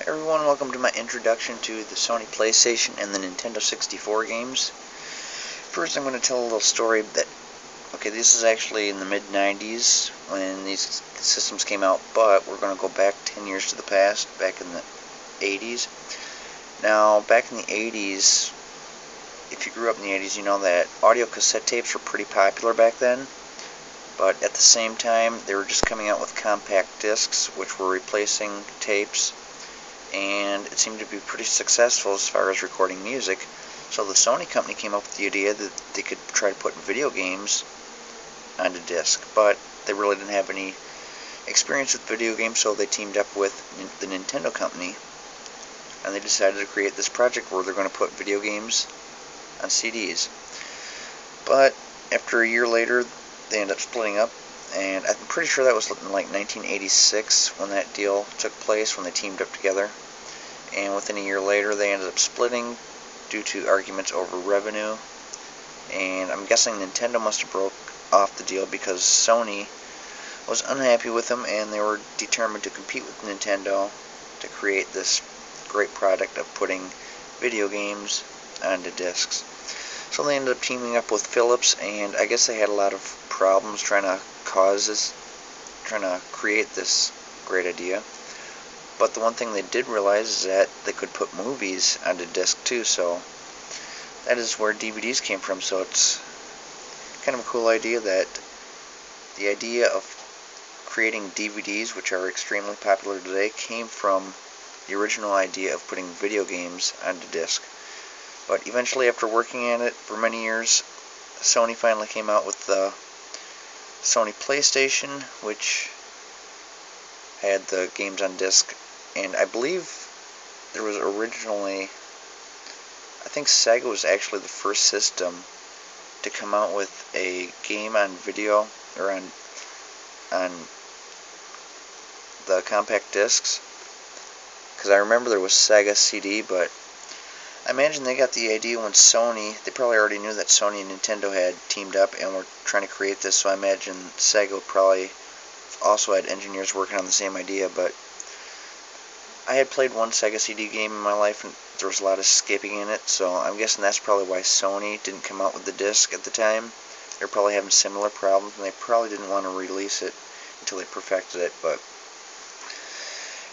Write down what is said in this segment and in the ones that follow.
Everyone, welcome to my introduction to the Sony PlayStation and the Nintendo 64 games. First, I'm going to tell a little story that, this is actually in the mid-90s when these systems came out, but we're going to go back 10 years to the past, back in the 80s. Now, back in the 80s, if you grew up in the 80s, you know that audio cassette tapes were pretty popular back then, but at the same time, they were just coming out with compact discs, which were replacing tapes, and it seemed to be pretty successful as far as recording music. So the Sony company came up with the idea that they could try to put video games onto disc, but they really didn't have any experience with video games, so they teamed up with the Nintendo company, and they decided to create this project where they're going to put video games on CDs. But after a year later, they ended up splitting up, and I'm pretty sure that was in like 1986 when that deal took place, when they teamed up together. And within a year later, they ended up splitting due to arguments over revenue. And I'm guessing Nintendo must have broke off the deal because Sony was unhappy with them, and they were determined to compete with Nintendo to create this great product of putting video games onto discs. So they ended up teaming up with Philips, and I guess they had a lot of problems trying to create this great idea. But the one thing they did realize is that they could put movies onto disc too, so that is where DVDs came from. So it's kind of a cool idea that the idea of creating DVDs, which are extremely popular today, came from the original idea of putting video games onto disc. But eventually, after working on it for many years, Sony finally came out with the Sony PlayStation, which had the games on disc. And I believe there was originally, I think Sega was actually the first system to come out with a game on video, or on the compact discs. Because I remember there was Sega CD, but I imagine they got the idea when they probably already knew that Sony and Nintendo had teamed up and were trying to create this, so I imagine Sega probably also had engineers working on the same idea. But I had played one Sega CD game in my life, and there was a lot of skipping in it, so I'm guessing that's probably why Sony didn't come out with the disc at the time. They were probably having similar problems, and they probably didn't want to release it until they perfected it. But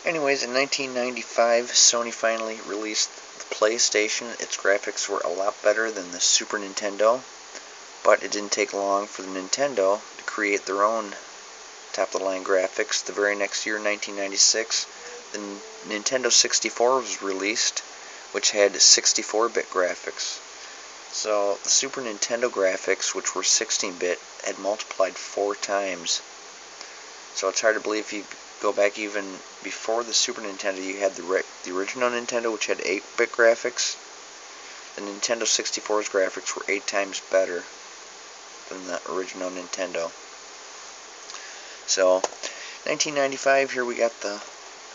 anyways, in 1995, Sony finally released the PlayStation. Its graphics were a lot better than the Super Nintendo, but it didn't take long for the Nintendo to create their own top-of-the-line graphics. The very next year, 1996, the Nintendo 64 was released, which had 64-bit graphics. So the Super Nintendo graphics, which were 16-bit, had multiplied 4 times. So it's hard to believe if you go back even before the Super Nintendo, you had the original Nintendo, which had 8-bit graphics. The Nintendo 64's graphics were 8 times better than the original Nintendo. So, 1995, here we got the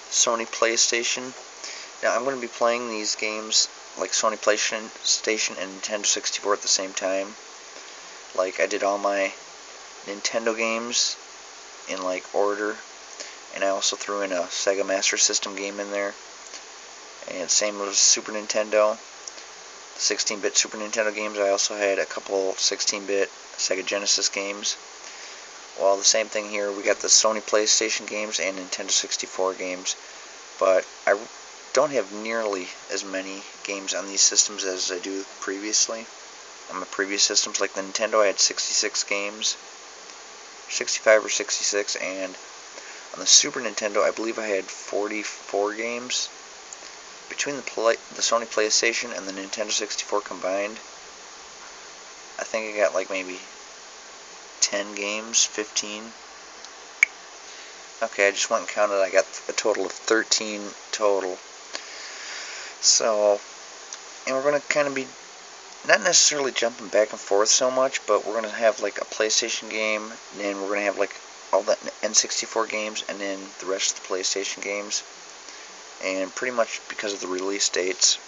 Sony PlayStation. Now, I'm going to be playing these games like Sony PlayStation and Nintendo 64 at the same time. Like, I did all my Nintendo games in like order, and I also threw in a Sega Master System game in there. And same with Super Nintendo, the 16-bit Super Nintendo games. I also had a couple 16-bit Sega Genesis games. Well, the same thing here. We got the Sony PlayStation games and Nintendo 64 games, but I don't have nearly as many games on these systems as I do previously. On the previous systems, like the Nintendo, I had 66 games, 65 or 66, and on the Super Nintendo, I believe I had 44 games. Between the Sony PlayStation and the Nintendo 64 combined, I think I got like maybe 10 games, 15. Okay, I just went and counted. I got a total of 13 total. So, and we're going to kind of be not necessarily jumping back and forth so much, but we're going to have like a PlayStation game, and then we're going to have like all the N64 games, and then the rest of the PlayStation games. And pretty much because of the release dates.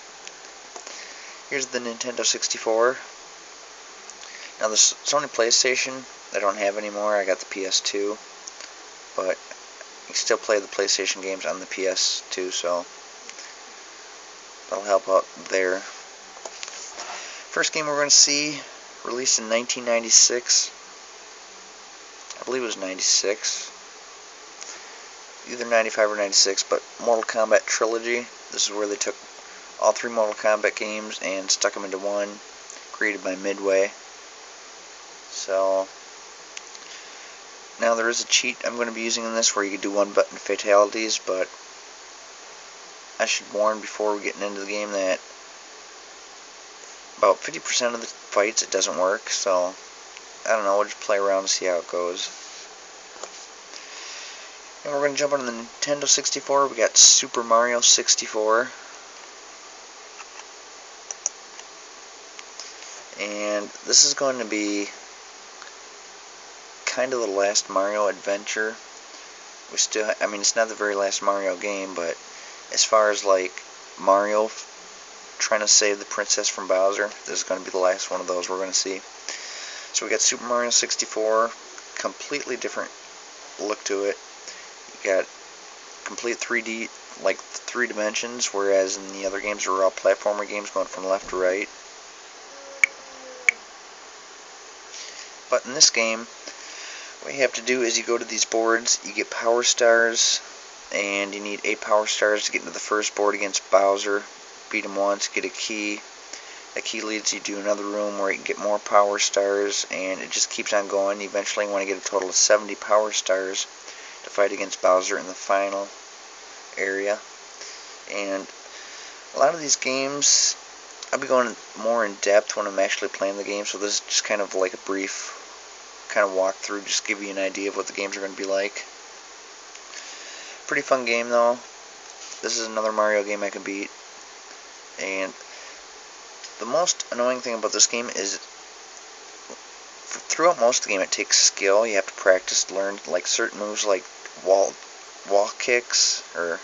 Here's the Nintendo 64. Now the Sony PlayStation, I don't have anymore. I got the PS2, but you can still play the PlayStation games on the PS2, so That'll help out there. First game we're going to see, released in 1996. I believe it was 96. Either 95 or 96, but Mortal Kombat Trilogy. This is where they took all 3 Mortal Kombat games and stuck them into one, created by Midway. So, now there is a cheat I'm going to be using in this where you can do 1-button fatalities, but I should warn before we get into the game that about 50% of the fights it doesn't work, so I don't know, we'll just play around and see how it goes. And we're going to jump on the Nintendo 64. We got Super Mario 64. And this is going to be kind of the last Mario adventure. We still, I mean, it's not the very last Mario game, but as far as like Mario trying to save the princess from Bowser, this is going to be the last one of those we're going to see. So we got Super Mario 64, completely different look to it. You got complete 3D, like 3 dimensions, whereas in the other games are all platformer games going from left to right. But in this game, what you have to do is you go to these boards, you get power stars, and you need 8 power stars to get into the first board against Bowser. Beat him once, get a key. That key leads you to another room where you can get more power stars, and it just keeps on going. Eventually you want to get a total of 70 power stars to fight against Bowser in the final area. And a lot of these games, I'll be going more in depth when I'm actually playing the game, so this is just kind of like a brief kind of walkthrough, just give you an idea of what the games are going to be like. Pretty fun game though. This is another Mario game I can beat. And the most annoying thing about this game is throughout most of the game it takes skill. You have to practice to learn like certain moves like wall kicks, or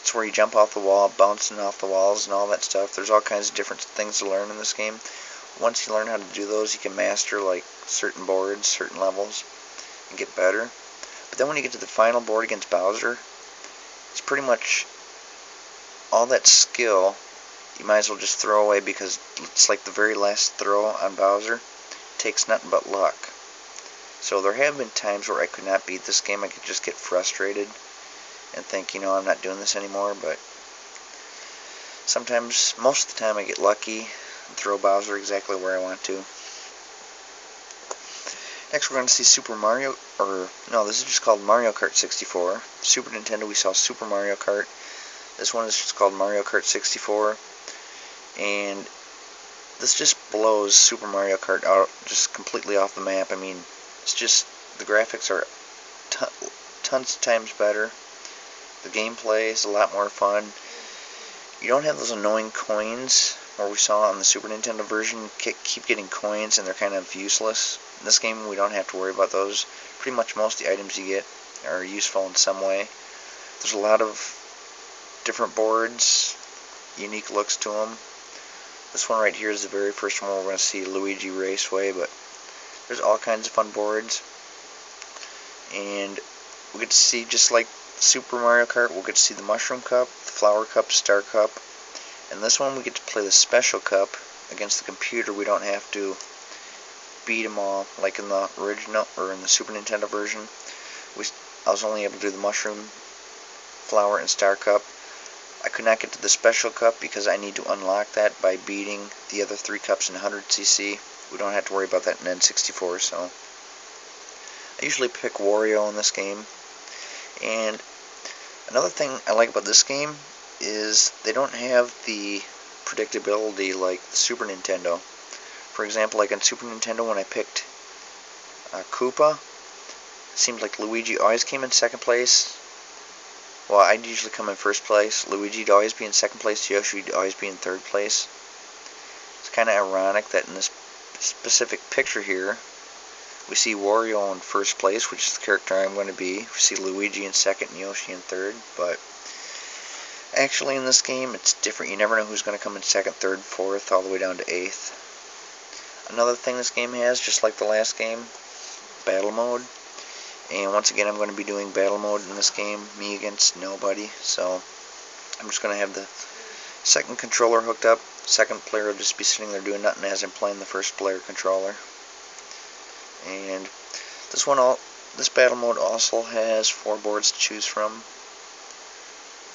it's where you jump off the wall, bouncing off the walls and all that stuff. There's all kinds of different things to learn in this game. Once you learn how to do those, you can master like certain boards, certain levels, and get better. But then when you get to the final board against Bowser, it's pretty much all that skill you might as well just throw away, because it's like the very last throw on Bowser. It takes nothing but luck. So there have been times where I could not beat this game. I could just get frustrated and think, you know, I'm not doing this anymore. But sometimes, most of the time, I get lucky and throw Bowser exactly where I want to. Next we're going to see Super Mario, or no, this is just called Mario Kart 64. Super Nintendo, we saw Super Mario Kart. This one is just called Mario Kart 64. And this just blows Super Mario Kart out just completely off the map. I mean, it's just, the graphics are tons of times better. The gameplay is a lot more fun. You don't have those annoying coins where we saw on the Super Nintendo version. Keep getting coins and they're kind of useless. In this game we don't have to worry about those. Pretty much most of the items you get are useful in some way. There's a lot of different boards, unique looks to them. This one right here is the very first one we're going to see, Luigi Raceway, but there's all kinds of fun boards. And we get to see, just like Super Mario Kart, we'll get to see the Mushroom Cup, the Flower Cup, Star Cup, and this one we get to play the Special Cup against the computer. We don't have to beat them all like in the original, or in the Super Nintendo version. I was only able to do the Mushroom, Flower, and Star Cup. I could not get to the Special Cup because I need to unlock that by beating the other 3 cups in 100cc. We don't have to worry about that in N64, so I usually pick Wario in this game. And another thing I like about this game is they don't have the predictability like the Super Nintendo. For example, like on Super Nintendo when I picked Koopa, it seemed like Luigi always came in second place. Well, I'd usually come in first place. Luigi'd always be in second place. Yoshi'd always be in third place. It's kind of ironic that in this specific picture here, we see Wario in first place, which is the character I'm going to be. We see Luigi in second and Yoshi in third. But actually in this game, it's different. You never know who's going to come in second, third, fourth, all the way down to 8th. Another thing this game has, just like the last game, battle mode. And once again, I'm going to be doing battle mode in this game, me against nobody. So I'm just going to have the Second controller hooked up. Second player will just be sitting there doing nothing as I'm playing the first player controller. And this battle mode also has 4 boards to choose from.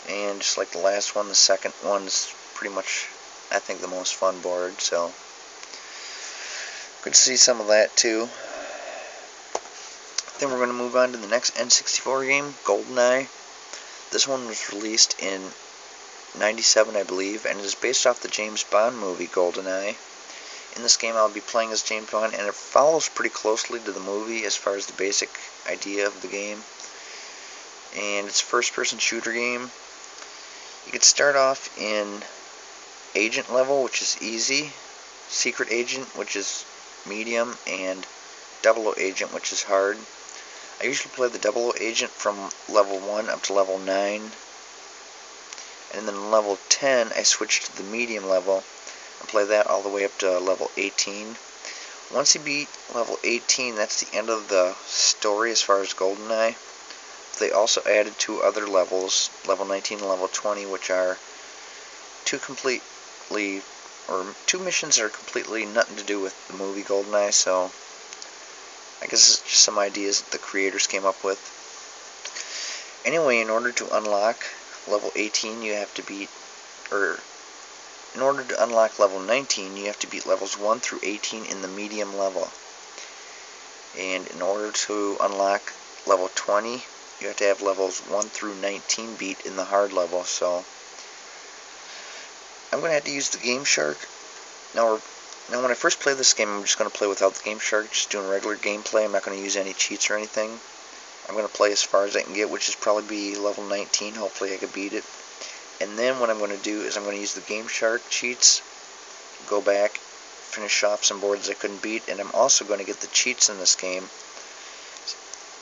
And just like the last one, the second one's pretty much, I think, the most fun board. So good to see some of that too. Then we're going to move on to the next N64 game, GoldenEye. This one was released in '97, I believe, and it is based off the James Bond movie GoldenEye. In this game, I'll be playing as James Bond, and it follows pretty closely to the movie as far as the basic idea of the game. And it's a first-person shooter game. You can start off in agent level, which is easy, secret agent, which is medium, and 00 agent, which is hard. I usually play the 00 agent from level 1 up to level 9. And then level 10, I switch to the medium level and play that all the way up to level 18. Once you beat level 18, that's the end of the story as far as GoldenEye. They also added 2 other levels, level 19 and level 20, which are two missions that are completely nothing to do with the movie GoldenEye, so I guess it's just some ideas that the creators came up with. Anyway, in order to unlock level 18, you have to beat, in order to unlock level 19, you have to beat levels 1 through 18 in the medium level. And in order to unlock level 20, you have to have levels 1 through 19 beat in the hard level. So I'm going to have to use the Game Shark. Now when I first play this game, I'm just going to play without the Game Shark, just doing regular gameplay. I'm not going to use any cheats or anything. I'm going to play as far as I can get, which is probably be level 19. Hopefully I can beat it. And then what I'm going to do is I'm going to use the Game Shark cheats, go back, finish off some boards I couldn't beat, and I'm also going to get the cheats in this game,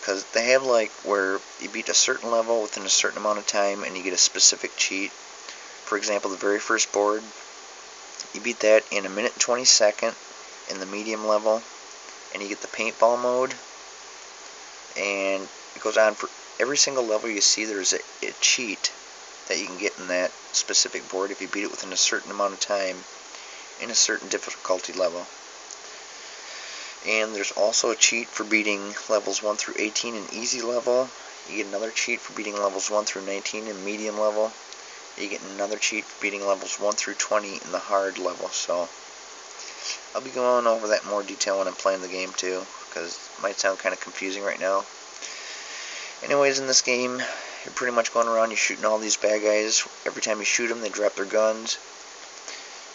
because they have like where you beat a certain level within a certain amount of time and you get a specific cheat. For example, the very first board, you beat that in 1 minute and 20 seconds in the medium level, and you get the paintball mode, and it goes on for every single level you see. There's a cheat that you can get in that specific board if you beat it within a certain amount of time in a certain difficulty level. And there's also a cheat for beating levels 1 through 18 in easy level. You get another cheat for beating levels 1 through 19 in medium level. You get another cheat for beating levels 1 through 20 in the hard level. So I'll be going over that in more detail when I'm playing the game too, because it might sound kind of confusing right now. Anyways, in this game, you're pretty much going around, you're shooting all these bad guys. Every time you shoot them, they drop their guns.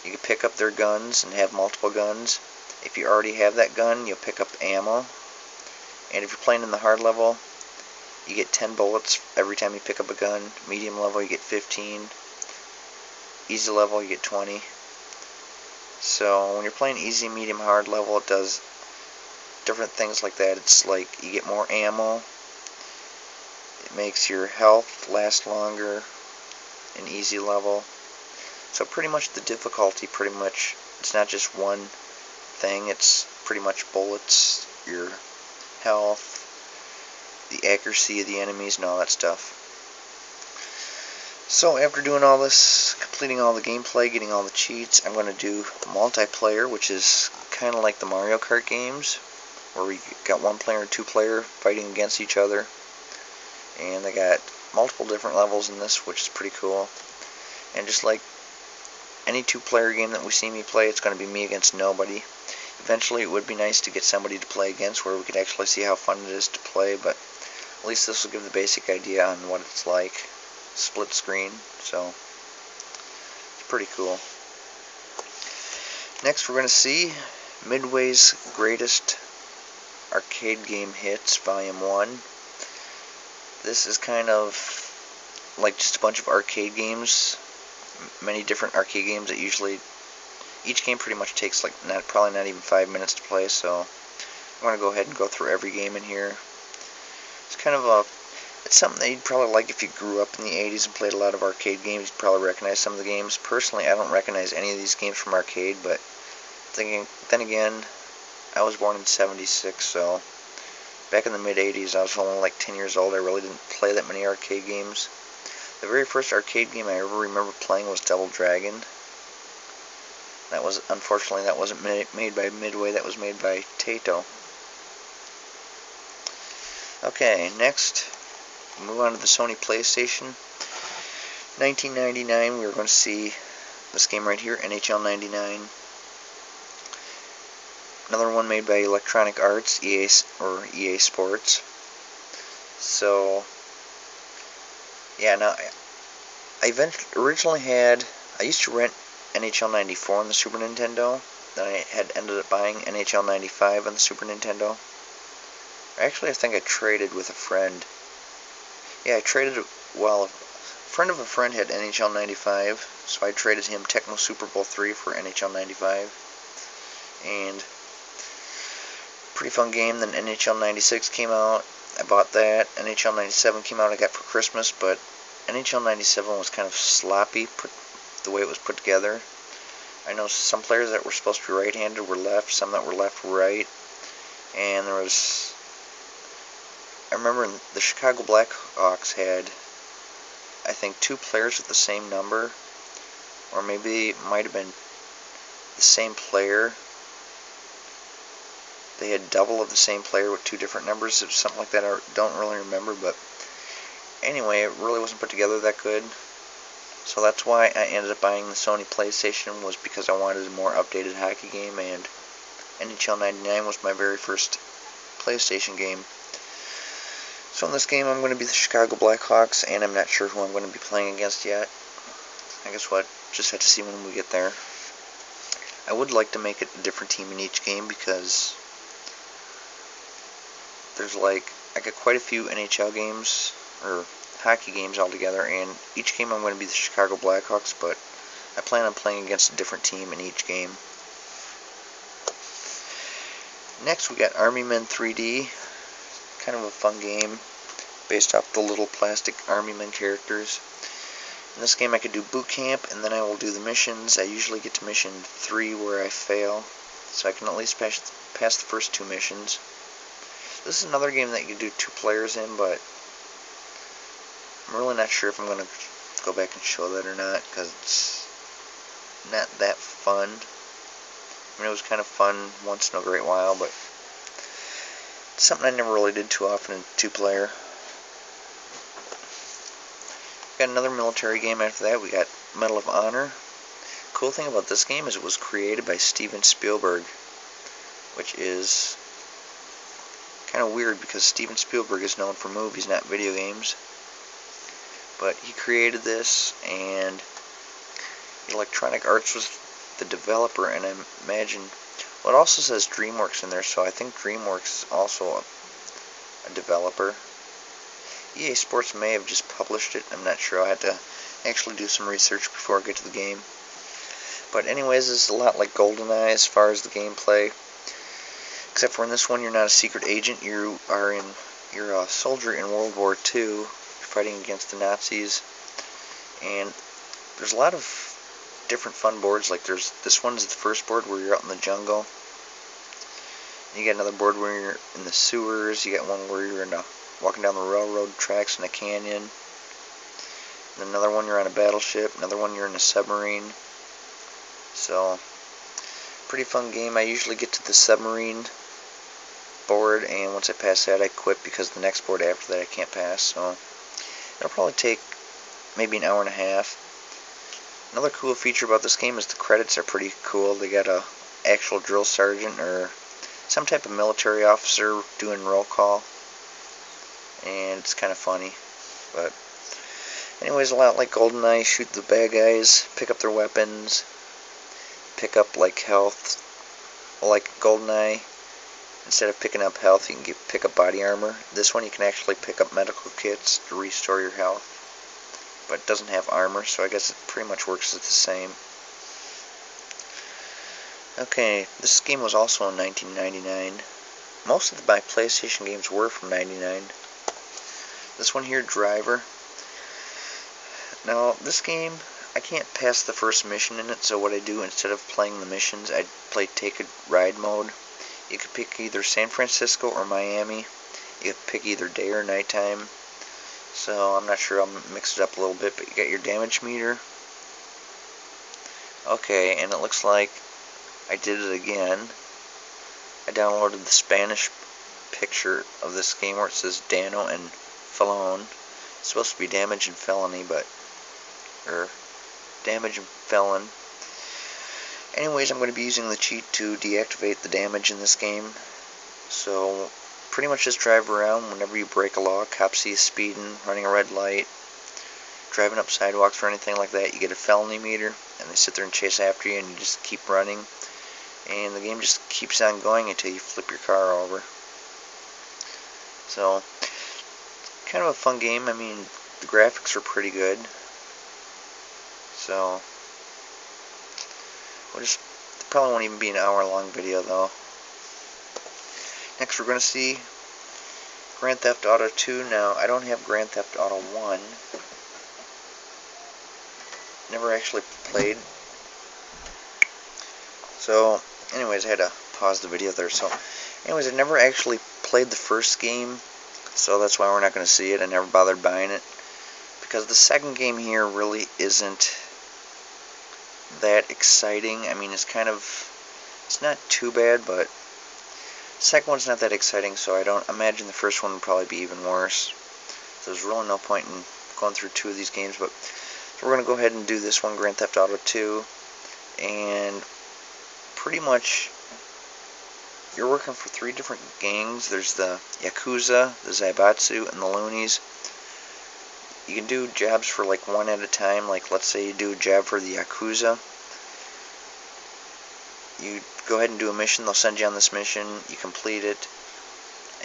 You can pick up their guns and have multiple guns. If you already have that gun, you'll pick up ammo. And if you're playing in the hard level, you get 10 bullets every time you pick up a gun. Medium level, you get 15. Easy level, you get 20. So when you're playing easy, medium, hard level, it does different things like that. It's like you get more ammo. It makes your health last longer in easy level. So pretty much the difficulty, it's not just one thing. It's pretty much bullets, your health, the accuracy of the enemies, and all that stuff. So after doing all this, completing all the gameplay, getting all the cheats, I'm going to do multiplayer, which is kind of like the Mario Kart games, where we got 1 player and 2 player fighting against each other. And they got multiple different levels in this, which is pretty cool. And just like any 2-player game that we see me play, it's going to be me against nobody. Eventually it would be nice to get somebody to play against where we could actually see how fun it is to play, but at least this will give the basic idea on what it's like. Split screen, so it's pretty cool. Next we're going to see Midway's Greatest Arcade Game Hits, Volume 1. This is kind of like just a bunch of arcade games, many different arcade games that each game pretty much takes like probably not even 5 minutes to play, so I'm going to go ahead and go through every game in here. It's something that you'd probably like if you grew up in the 80s and played a lot of arcade games. You'd probably recognize some of the games. Personally, I don't recognize any of these games from arcade, but then again, I was born in '76, so back in the mid-'80s, I was only like 10 years old. I really didn't play that many arcade games. The very first arcade game I ever remember playing was Double Dragon. Unfortunately, that wasn't made by Midway, that was made by Taito. Okay, next, move on to the Sony PlayStation. 1999, we were going to see this game right here, NHL 99. Another one made by Electronic Arts, EA Sports. So, yeah, now, I used to rent NHL 94 on the Super Nintendo. Then I had ended up buying NHL 95 on the Super Nintendo. Actually, I think I traded with a friend. Yeah, I traded it while a friend of a friend had NHL 95, so I traded him Tecmo Super Bowl 3 for NHL 95. And pretty fun game. Then NHL 96 came out. I bought that. NHL 97 came out, I got for Christmas, but NHL 97 was kind of sloppy, the way it was put together. I know some players that were supposed to be right-handed were left, some that were left were right. And I remember the Chicago Blackhawks had, I think, 2 players with the same number, or maybe it might have been the same player. They had double of the same player with 2 different numbers, or something like that. I don't really remember, but anyway, it really wasn't put together that good. So that's why I ended up buying the Sony PlayStation, was because I wanted a more updated hockey game, and NHL 99 was my very first PlayStation game. So in this game, I'm going to be the Chicago Blackhawks, and I'm not sure who I'm going to be playing against yet. I guess what? Just have to see when we get there. I would like to make it a different team in each game, because there's I got quite a few NHL games, or hockey games altogether, and each game I'm going to be the Chicago Blackhawks, but I plan on playing against a different team in each game. Next we got Army Men 3D, kind of a fun game based off the little plastic Army Men characters. In this game I could do boot camp, and then I will do the missions. I usually get to mission 3 where I fail, so I can at least pass the first 2 missions. This is another game that you can do 2 players in, but I'm really not sure if I'm going to go back and show that or not, because it's not that fun. I mean, it was kind of fun once in a great while, but it's something I never really did too often in 2-player. Got another military game after that. We got Medal of Honor. Cool thing about this game is it was created by Steven Spielberg, which is kind of weird because Steven Spielberg is known for movies, not video games. But he created this, and Electronic Arts was the developer, and I imagine, well, it also says DreamWorks in there, so I think DreamWorks is also a developer. EA Sports may have just published it, I'm not sure. I had to actually do some research before I get to the game. But anyways, this is a lot like GoldenEye as far as the gameplay, except for in this one you're not a secret agent, you're a soldier in World War II, fighting against the Nazis. And there's a lot of different fun boards. Like this one's the first board where you're out in the jungle. You got another board where you're in the sewers. You got one where you're walking down the railroad tracks in a canyon. And another one you're on a battleship. Another one you're in a submarine. So, pretty fun game. I usually get to the submarine board, and once I pass that I quit because the next board after that I can't pass. So it'll probably take maybe an hour and a half. Another cool feature about this game is the credits are pretty cool. They got a actual drill sergeant or some type of military officer doing roll call, and it's kind of funny. But anyways, a lot like GoldenEye, shoot the bad guys, pick up their weapons, pick up like health. Well, like GoldenEye, instead of picking up health, you can pick up body armor. This one you can actually pick up medical kits to restore your health, but it doesn't have armor, so I guess it pretty much works as the same. Okay, this game was also in 1999. Most of my PlayStation games were from 99. This one here, Driver. Now, this game, I can't pass the first mission in it, so what I do, instead of playing the missions, I play Take a Ride mode. You could pick either San Francisco or Miami. You could pick either day or nighttime. So I'm not sure, I'll mix it up a little bit, but you got your damage meter. Okay, and it looks like I did it again. I downloaded the Spanish picture of this game where it says Dano and Felon. It's supposed to be damage and felony, but or damage and felon. Anyways, I'm going to be using the cheat to deactivate the damage in this game. So pretty much just drive around. Whenever you break a law, cops see you speeding, running a red light, driving up sidewalks or anything like that, you get a felony meter, and they sit there and chase after you, and you just keep running, and the game just keeps on going until you flip your car over. So kind of a fun game. I mean, the graphics are pretty good. So probably won't even be an hour-long video though. Next, we're going to see Grand Theft Auto 2. Now, I don't have Grand Theft Auto 1. Never actually played. So, anyways, I had to pause the video there. So, anyways, I never actually played the first game, so that's why we're not going to see it. I never bothered buying it, because the second game here really isn't that exciting. I mean, it's not too bad, but the second one's not that exciting, so I don't imagine the first one would probably be even worse. So there's really no point in going through two of these games, but so we're going to go ahead and do this one, Grand Theft Auto 2, and pretty much you're working for three different gangs. There's the Yakuza, the Zaibatsu, and the Loonies. You can do jobs for like one at a time. Like, let's say you do a job for the Yakuza. You go ahead and do a mission. They'll send you on this mission. You complete it,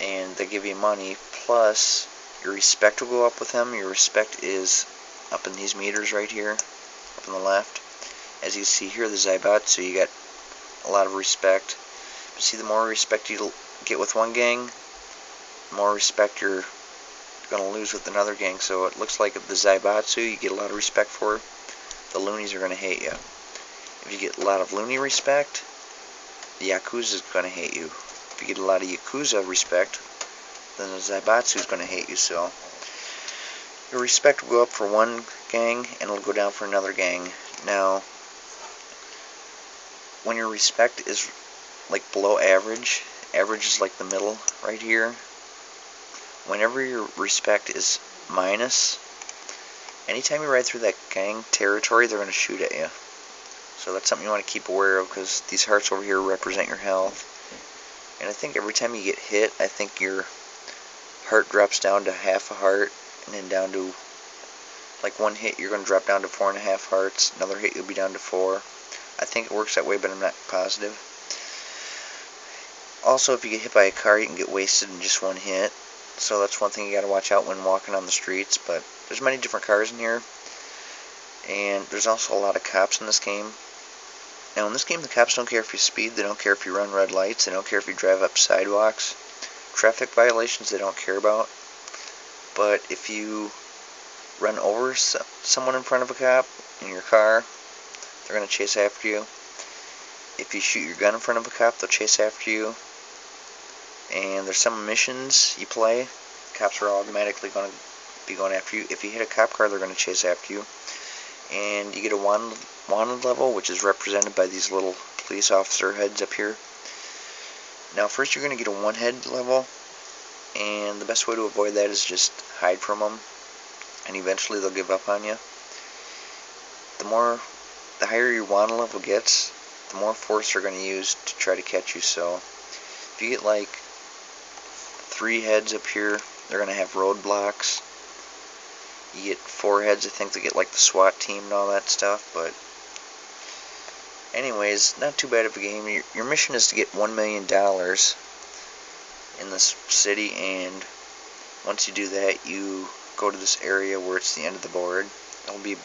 and they give you money. Plus, your respect will go up with them. Your respect is up in these meters right here, up on the left. As you see here, the Zaibatsu, you got a lot of respect. But see, the more respect you get with one gang, the more respect you're going to lose with another gang. So it looks like the Zaibatsu you get a lot of respect for, the Loonies are going to hate you. If you get a lot of Looney respect, the Yakuza is going to hate you. If you get a lot of Yakuza respect, then the Zaibatsu is going to hate you. So your respect will go up for one gang, and it'll go down for another gang. Now, when your respect is like below average, average is like the middle right here. Whenever your respect is minus, anytime you ride through that gang territory, they're going to shoot at you. So that's something you want to keep aware of, because these hearts over here represent your health. And I think every time you get hit, I think your heart drops down to half a heart, and then down to, like, one hit you're going to drop down to 4.5 hearts, another hit you'll be down to 4. I think it works that way, but I'm not positive. Also, if you get hit by a car, you can get wasted in just one hit. So that's one thing you got to watch out when walking on the streets. But there's many different cars in here, and there's also a lot of cops in this game. Now, in this game, the cops don't care if you speed, they don't care if you run red lights, they don't care if you drive up sidewalks. Traffic violations they don't care about. But if you run over someone in front of a cop in your car, they're going to chase after you. If you shoot your gun in front of a cop, they'll chase after you. And there's some missions you play, cops are automatically going to be going after you. If you hit a cop car, they're going to chase after you. And you get a wanted level, which is represented by these little police officer heads up here. Now, first you're going to get a one-head level, and the best way to avoid that is just hide from them, and eventually they'll give up on you. The higher your wanted level gets, the more force they're going to use to try to catch you. So if you get like 3 heads up here, they're going to have roadblocks. You get 4 heads, I think they get like the SWAT team and all that stuff. But anyways, not too bad of a game. Your mission is to get $1 million in this city, and once you do that, you go to this area where it's the end of the board. It'll be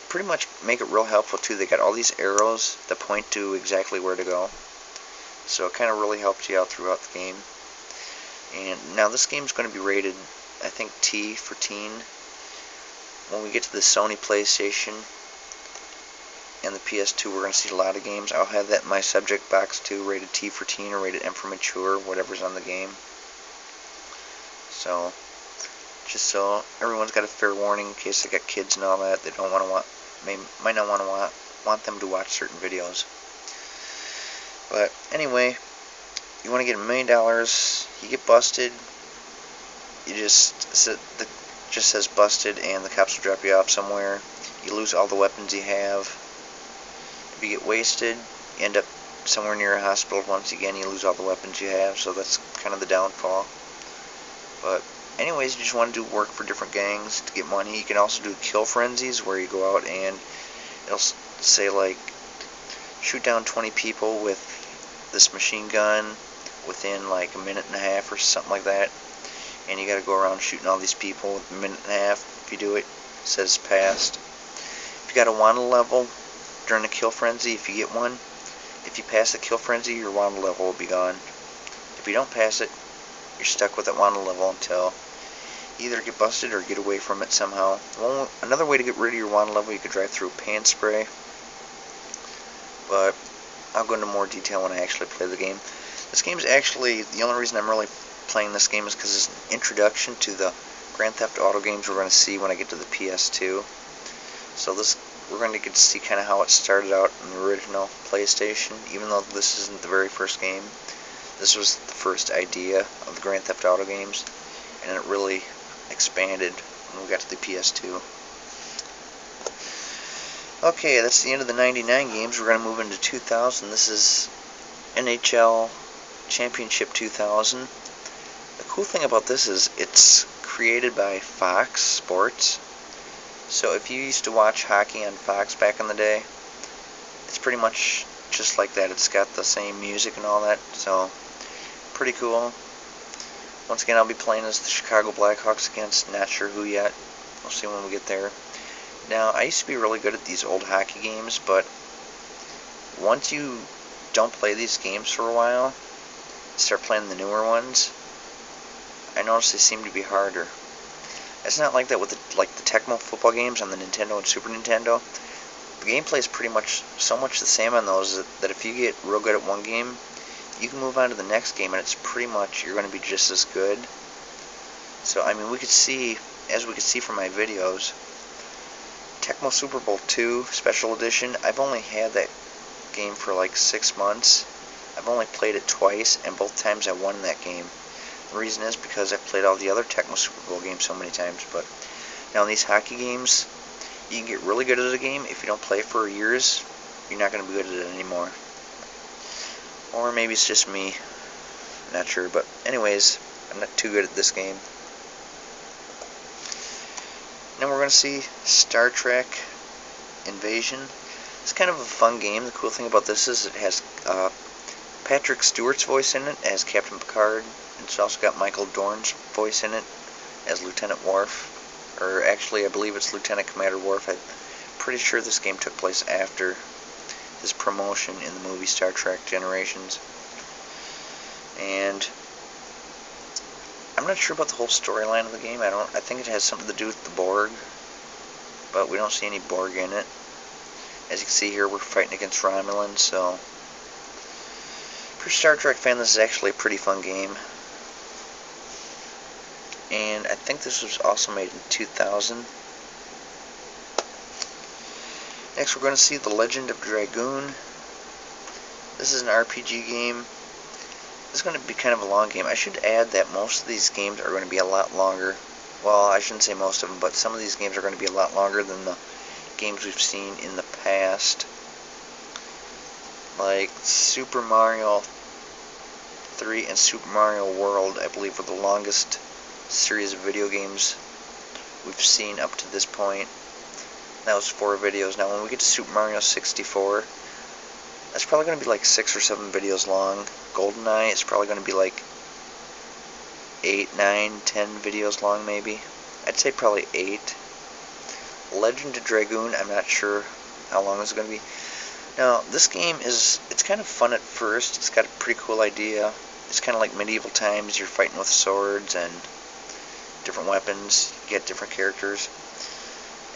pretty much make it real helpful too. They got all these arrows that point to exactly where to go, so it kind of really helps you out throughout the game. And now this game's going to be rated, I think, T for teen. When we get to the Sony PlayStation and the PS2, we're going to see a lot of games. I'll have that in my subject box too, rated T for teen or rated M for mature, whatever's on the game. So just so everyone's got a fair warning in case they got kids and all that. They don't might not want them to watch certain videos. But anyway, you want to get $1 million, you get busted, you just says busted, and the cops will drop you off somewhere. You lose all the weapons you have. If you get wasted, you end up somewhere near a hospital. Once again, you lose all the weapons you have, so that's kind of the downfall. But anyways, you just want to do work for different gangs to get money. You can also do kill frenzies, where you go out and it'll say like shoot down 20 people with this machine gun within like a minute and a half or something like that, and you got to go around shooting all these people within a minute and a half. If you do it, it says passed. If you got a wanted level during a kill frenzy, if you get one, if you pass the kill frenzy, your wanted level will be gone. If you don't pass it, you're stuck with that wanted level until you either get busted or get away from it somehow. Another way to get rid of your wanted level, you could drive through paint spray, but I'll go into more detail when I actually play the game. This game is actually, the only reason I'm really playing this game is because it's an introduction to the Grand Theft Auto games we're going to see when I get to the PS2. So we're going to get to see kind of how it started out in the original PlayStation, even though this isn't the very first game. This was the first idea of the Grand Theft Auto games, and it really expanded when we got to the PS2. Okay, that's the end of the 99 games. We're going to move into 2000. This is NHL Championship 2000. The cool thing about this is it's created by Fox Sports. So if you used to watch hockey on Fox back in the day, it's pretty much just like that. It's got the same music and all that, so pretty cool. Once again, I'll be playing as the Chicago Blackhawks against not sure who yet. We'll see when we get there. Now, I used to be really good at these old hockey games, but once you don't play these games for a while, start playing the newer ones, I notice they seem to be harder. It's not like that with the Tecmo football games on the Nintendo and Super Nintendo. The gameplay is pretty much so much the same on those that if you get real good at one game, you can move on to the next game and it's pretty much you're going to be just as good. So I mean, we could see, as we could see from my videos, Tecmo Super Bowl 2 Special Edition, I've only had that game for like 6 months. I've only played it twice, and both times I won that game. The reason is because I've played all the other Tecmo Super Bowl games so many times. But now in these hockey games, you can get really good at a game. If you don't play for years, you're not going to be good at it anymore. Or maybe it's just me. I'm not sure. But anyways, I'm not too good at this game. Then we're going to see Star Trek Invasion. It's kind of a fun game. The cool thing about this is it has Patrick Stewart's voice in it as Captain Picard. And it's also got Michael Dorn's voice in it as Lieutenant Worf. Or actually, I believe it's Lieutenant Commander Worf. I'm pretty sure this game took place after his promotion in the movie Star Trek Generations. And I'm not sure about the whole storyline of the game. I think it has something to do with the Borg, but we don't see any Borg in it. As you can see here, we're fighting against Romulans, so for a Star Trek fan, this is actually a pretty fun game. And I think this was also made in 2000. Next, we're going to see The Legend of Dragoon. This is an RPG game. This is going to be kind of a long game. I should add that most of these games are going to be a lot longer. Well, I shouldn't say most of them, but some of these games are going to be a lot longer than the games we've seen in the past. Like Super Mario 3 and Super Mario World, I believe, were the longest series of video games we've seen up to this point. That was 4 videos. Now when we get to Super Mario 64, that's probably going to be like 6 or 7 videos long. GoldenEye is probably going to be like 8, 9, 10 videos long maybe. I'd say probably 8. Legend of Dragoon, I'm not sure how long it's going to be. Now, this game it's kind of fun at first. It's got a pretty cool idea. It's kind of like medieval times. You're fighting with swords and different weapons. You get different characters.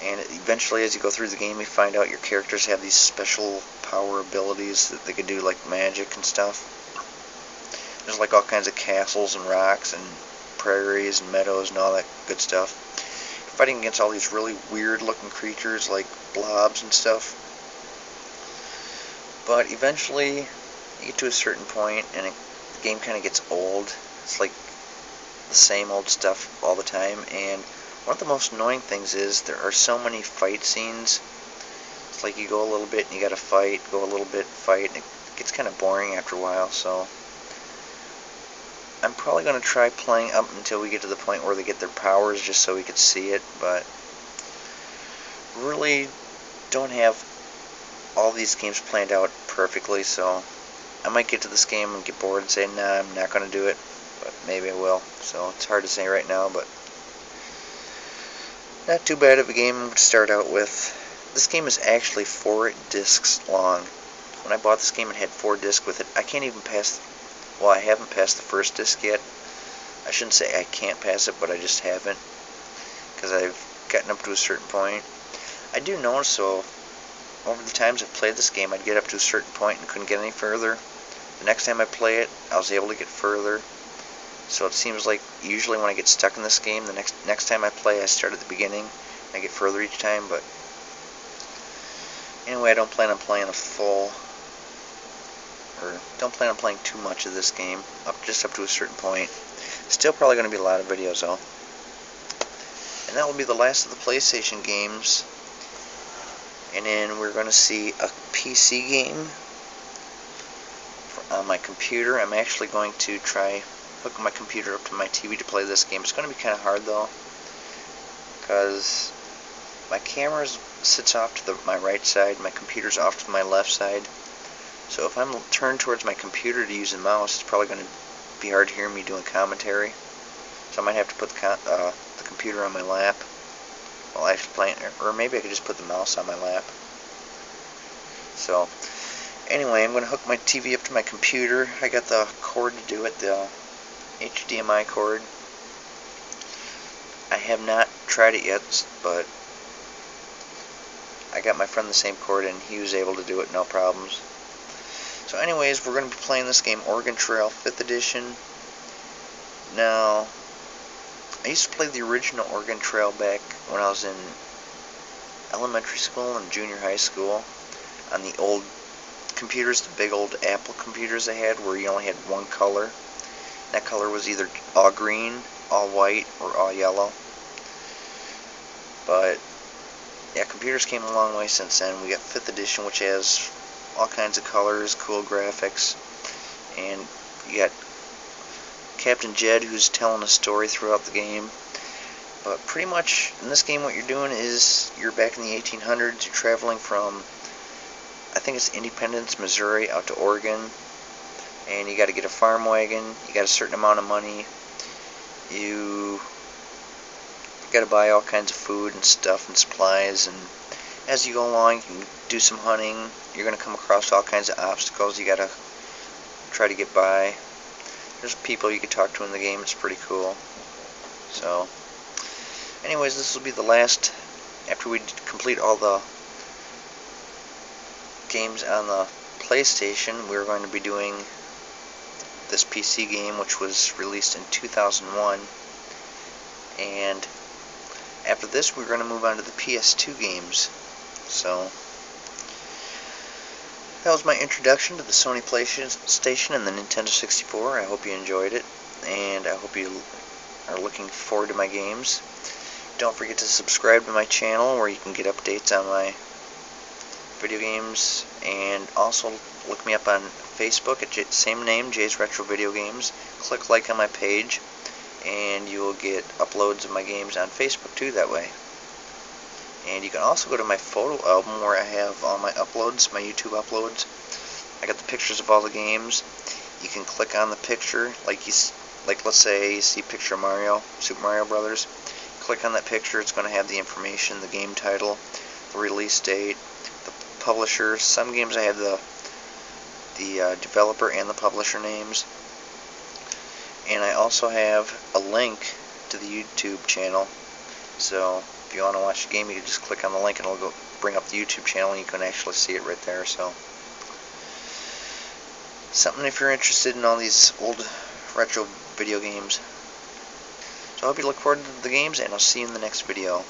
And eventually, as you go through the game, you find out your characters have these special power abilities that they can do, like magic and stuff. There's like all kinds of castles and rocks and prairies and meadows and all that good stuff. Fighting against all these really weird looking creatures like blobs and stuff. But eventually you get to a certain point and the game kind of gets old. It's like the same old stuff all the time, and one of the most annoying things is there are so many fight scenes. It's like you go a little bit and you gotta fight, go a little bit, fight, and it gets kind of boring after a while. So I'm probably going to try playing up until we get to the point where they get their powers, just so we could see it, but really don't have all these games planned out perfectly, so I might get to this game and get bored and say, nah, I'm not going to do it, but maybe I will. So it's hard to say right now, but not too bad of a game to start out with. This game is actually 4 discs long. When I bought this game, it had 4 discs with it. I can't even pass, well, I haven't passed the first disc yet. I shouldn't say I can't pass it, but I just haven't, because I've gotten up to a certain point. I do notice, so over the times I've played this game, I'd get up to a certain point and couldn't get any further. The next time I play it, I was able to get further. So it seems like usually when I get stuck in this game, the next time I play, I start at the beginning. I get further each time, but anyway, I don't plan on playing a full, or don't plan on playing too much of this game, just up to a certain point. Still probably going to be a lot of videos though. And that will be the last of the PlayStation games. And then we're going to see a PC game on my computer. I'm actually going to try hooking my computer up to my TV to play this game. It's going to be kind of hard though, because my camera sits off to my right side, my computer's off to my left side. So if I'm turned towards my computer to use the mouse, it's probably going to be hard to hear me doing commentary. So I might have to put the computer on my lap while actually playing, or maybe I could just put the mouse on my lap. So anyway, I'm going to hook my TV up to my computer. I got the cord to do it, the HDMI cord. I have not tried it yet, but I got my friend the same cord and he was able to do it no problems. So anyways, we're going to be playing this game, Oregon Trail 5th Edition. Now, I used to play the original Oregon Trail back when I was in elementary school and junior high school on the old computers, the big old Apple computers they had, where you only had one color. That color was either all green, all white, or all yellow. But yeah, computers came a long way since then. We got 5th edition, which has all kinds of colors, cool graphics, and you got Captain Jed who's telling a story throughout the game. But pretty much in this game what you're doing is you're back in the 1800s, you're traveling from, I think it's Independence, Missouri, out to Oregon, and you got to get a farm wagon, you got a certain amount of money, you got to buy all kinds of food and stuff and supplies, and as you go along you can do some hunting. You're going to come across all kinds of obstacles you got to try to get by. There's people you can talk to in the game, it's pretty cool. So anyways, this will be the last, after we complete all the games on the PlayStation, we're going to be doing this PC game, which was released in 2001, and after this we're going to move on to the PS2 games. So that was my introduction to the Sony PlayStation and the Nintendo 64. I hope you enjoyed it, and I hope you are looking forward to my games. Don't forget to subscribe to my channel where you can get updates on my video games, and also look me up on Facebook at same name, Jay's Retro Video Games. Click like on my page and you will get uploads of my games on Facebook too that way. And you can also go to my photo album where I have all my uploads, my YouTube uploads. I got the pictures of all the games. You can click on the picture, like let's say you see a picture of Mario, Super Mario Brothers. Click on that picture, it's going to have the information, the game title, the release date, the publisher. Some games I have the developer and the publisher names. And I also have a link to the YouTube channel. So if you want to watch the game, you can just click on the link and it'll go bring up the YouTube channel and you can actually see it right there. So something if you're interested in all these old retro video games. So I hope you look forward to the games, and I'll see you in the next video.